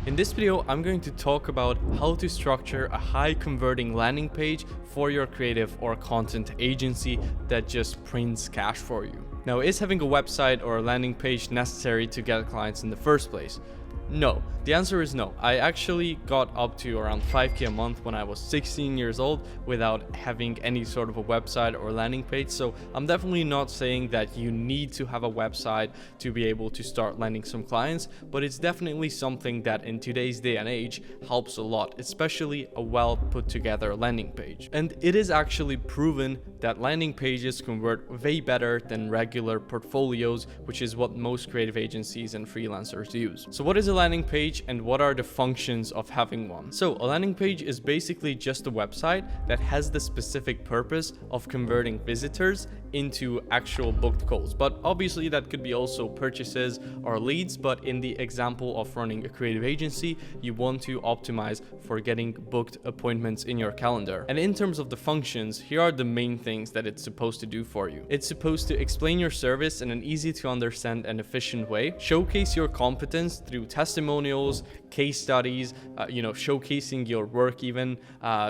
In this video, I'm going to talk about how to structure a high converting landing page for your creative or content agency that just prints cash for you. Now, is having a website or a landing page necessary to get clients in the first place? No. The answer is no. I actually got up to around 5K a month when I was 16 years old without having any sort of a website or landing page. So I'm definitely not saying that you need to have a website to be able to start landing some clients, but it's definitely something that in today's day and age helps a lot, especially a well put together landing page. And it is actually proven that landing pages convert way better than regular portfolios, which is what most creative agencies and freelancers use. So what is a landing page and what are the functions of having one? So a landing page is basically just a website that has the specific purpose of converting visitors into actual booked calls. But obviously that could be also purchases or leads, but in the example of running a creative agency, you want to optimize for getting booked appointments in your calendar. And in terms of the functions, here are the main things that it's supposed to do for you. It's supposed to explain your service in an easy to understand and efficient way, showcase your competence through testimonials, case studies, showcasing your work, even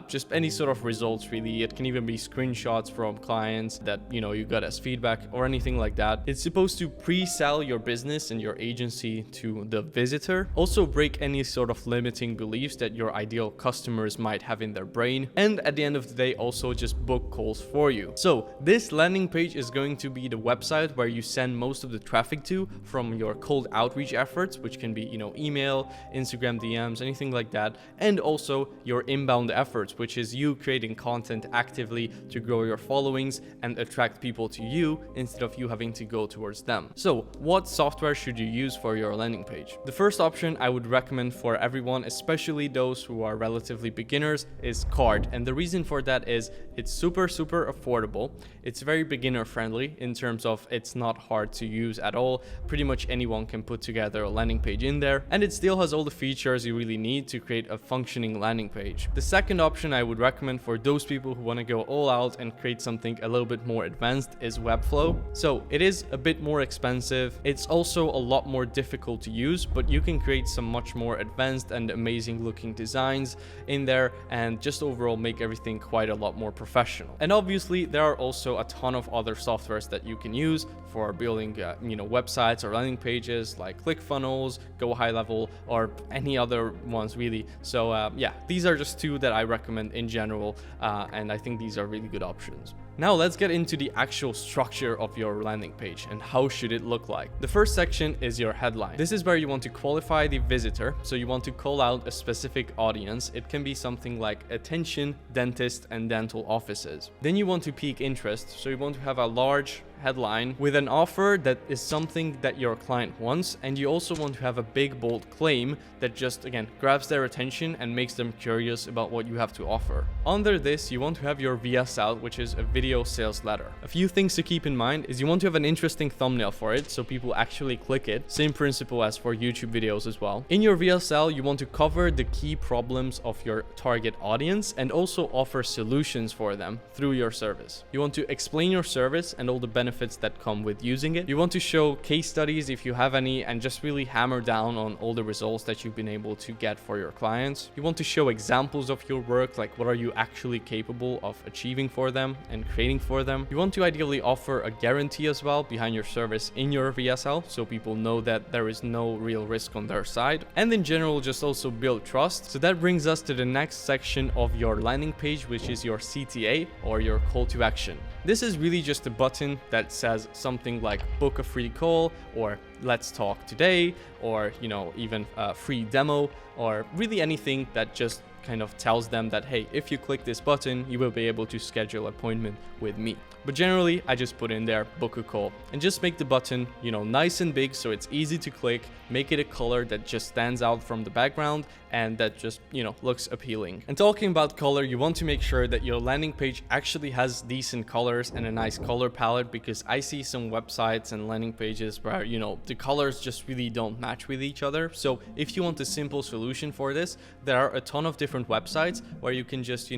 just any sort of results really. It can even be screenshots from clients that you got as feedback or anything like that. It's supposed to pre-sell your business and your agency to the visitor, also break any sort of limiting beliefs that your ideal customers might have in their brain, and at the end of the day also just book calls for you. So this landing page is going to be the website where you send most of the traffic to from your cold outreach efforts, which can be email, Instagram DMs, anything like that, and also your inbound efforts, which is you creating content actively to grow your followings and attract people to you instead of you having to go towards them. So what software should you use for your landing page? The first option I would recommend for everyone, especially those who are relatively beginners, is Card. And the reason for that is it's super affordable. It's very beginner friendly in terms of it's not hard to use at all. Pretty much anyone can put together a landing page in there, and it still has all the features you really need to create a functioning landing page. The second option I would recommend for those people who want to go all out and create something a little bit more advanced is Webflow. So it is a bit more expensive. It's also a lot more difficult to use, but you can create some much more advanced and amazing looking designs in there and just overall make everything quite a lot more professional. And obviously there are also a ton of other softwares that you can use for building websites or landing pages like ClickFunnels, Go High Level, or any other ones really. So these are just two that I recommend in general, and I think these are really good options. Now let's get into the actual structure of your landing page and how should it look like. The first section is your headline. This is where you want to qualify the visitor, so you want to call out a specific audience. It can be something like attention, dentist, and dental offices. Then you want to pique interest, so you want to have a large headline with an offer that is something that your client wants, and you also want to have a big bold claim that just again grabs their attention and makes them curious about what you have to offer. Under this, you want to have your VSL, which is a video sales letter. A few things to keep in mind is you want to have an interesting thumbnail for it so people actually click it. Same principle as for YouTube videos as well. In your VSL, you want to cover the key problems of your target audience and also offer solutions for them through your service. You want to explain your service and all the benefits that come with using it. You want to show case studies if you have any and just really hammer down on all the results that you've been able to get for your clients. You want to show examples of your work, like what are you actually capable of achieving for them and creating for them. You want to ideally offer a guarantee as well behind your service in your VSL so people know that there is no real risk on their side. And in general, just also build trust. So that brings us to the next section of your landing page, which is your CTA or your call to action. This is really just a button that says something like book a free call or let's talk today, or even a free demo, or really anything that just kind of tells them that, hey, if you click this button, you will be able to schedule an appointment with me. But generally, I just put in there, book a call, and just make the button, nice and big so it's easy to click, make it a color that just stands out from the background and that just, looks appealing. And talking about color, you want to make sure that your landing page actually has decent colors and a nice color palette, because I see some websites and landing pages where, the colors just really don't match with each other. So if you want a simple solution for this, there are a ton of different websites where you can just,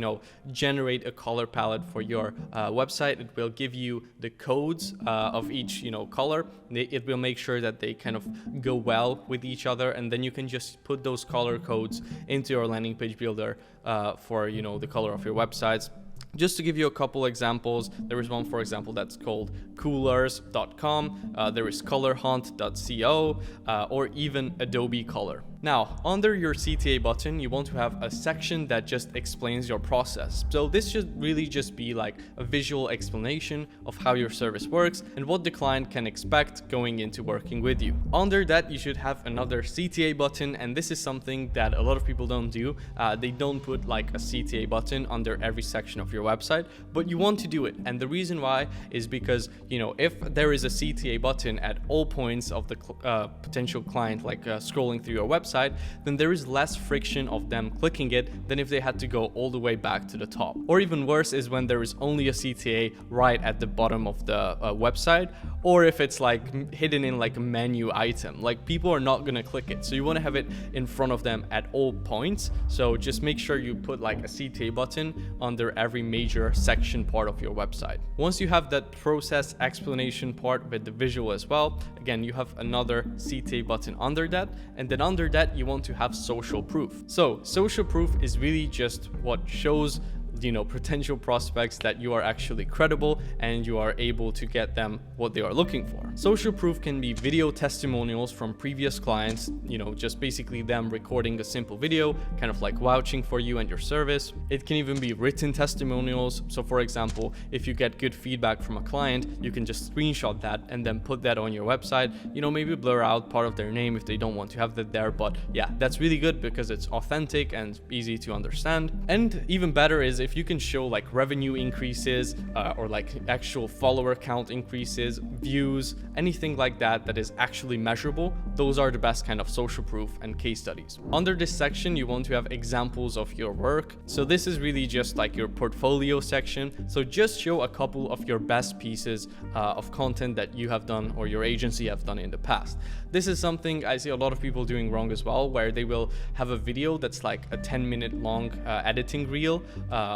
generate a color palette for your website. It will give you the codes of each, color. It will make sure that they kind of go well with each other, and then you can just put those color codes into your landing page builder for, the color of your websites. Just to give you a couple examples, there is one, for example, that's called coolers.com. There is colorhunt.co, or even Adobe Color. Now, under your CTA button, you want to have a section that just explains your process. So this should really just be like a visual explanation of how your service works and what the client can expect going into working with you. Under that, you should have another CTA button, and this is something that a lot of people don't do. They don't put like a CTA button under every section of your website, but you want to do it. And the reason why is because, if there is a CTA button at all points of the potential client, like scrolling through your website, then there is less friction of them clicking it than if they had to go all the way back to the top. Or even worse is when there is only a CTA right at the bottom of the website, or if it's like hidden in like a menu item, like people are not gonna click it. So you want to have it in front of them at all points. So just make sure you put like a CTA button under every major section part of your website. Once you have that process explanation part with the visual as well, again, you have another CTA button under that, and then under that you want to have social proof. So social proof is really just what shows potential prospects that you are actually credible and you are able to get them what they are looking for. Social proof can be video testimonials from previous clients, just basically them recording a simple video, kind of like vouching for you and your service. It can even be written testimonials. So for example, if you get good feedback from a client, you can just screenshot that and then put that on your website, maybe blur out part of their name if they don't want to have that there. But yeah, that's really good because it's authentic and easy to understand. And even better is if you can show like revenue increases or like actual follower count increases, views, anything like that is actually measurable. Those are the best kind of social proof and case studies. Under this section, you want to have examples of your work. So this is really just like your portfolio section. So just show a couple of your best pieces of content that you have done or your agency have done in the past. This is something I see a lot of people doing wrong as well, where they will have a video that's like a 10-minute long editing reel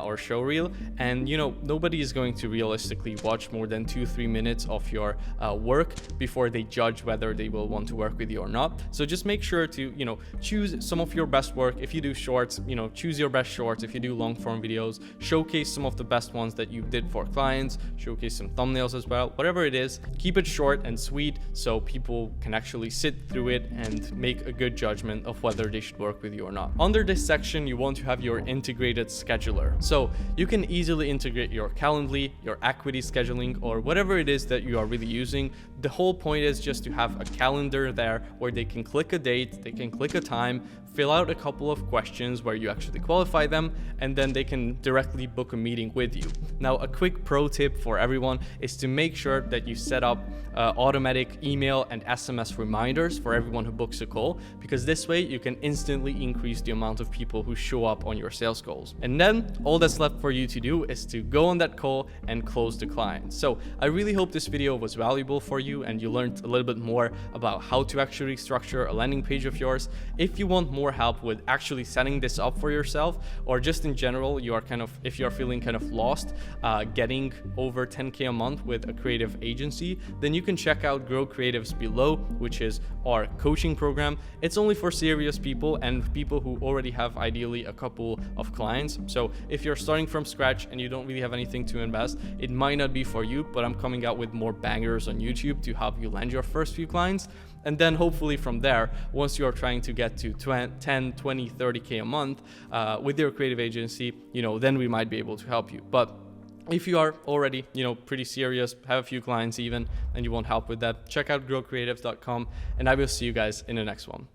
or show reel, and nobody is going to realistically watch more than 2-3 minutes of your work before they judge whether they will want to work with you or not. So just make sure to choose some of your best work. If you do shorts, choose your best shorts. If you do long form videos, showcase some of the best ones that you did for clients, showcase some thumbnails as well. Whatever it is, keep it short and sweet so people can actually sit through it and make a good judgment of whether they should work with you or not. Under this section, you want to have your integrated scheduler. So you can easily integrate your Calendly, your Acuity scheduling, or whatever it is that you are really using. The whole point is just to have a calendar there where they can click a date, they can click a time, fill out a couple of questions where you actually qualify them, and then they can directly book a meeting with you. Now, a quick pro tip for everyone is to make sure that you set up automatic email and SMS reminders for everyone who books a call, because this way you can instantly increase the amount of people who show up on your sales calls. And then all that's left for you to do is to go on that call and close the client. So I really hope this video was valuable for you and you learned a little bit more about how to actually structure a landing page of yours. If you want more help with actually setting this up for yourself, or just in general, if you're feeling kind of lost getting over 10K a month with a creative agency, then you can check out Grow Creatives below, which is our coaching program. It's only for serious people and people who already have ideally a couple of clients. So if you're starting from scratch and you don't really have anything to invest, it might not be for you, but I'm coming out with more bangers on YouTube to help you land your first few clients. And then hopefully from there, once you are trying to get to 10, 20, 30K a month with your creative agency, then we might be able to help you. But if you are already, pretty serious, have a few clients even, and you want help with that, check out growcreatives.com, and I will see you guys in the next one.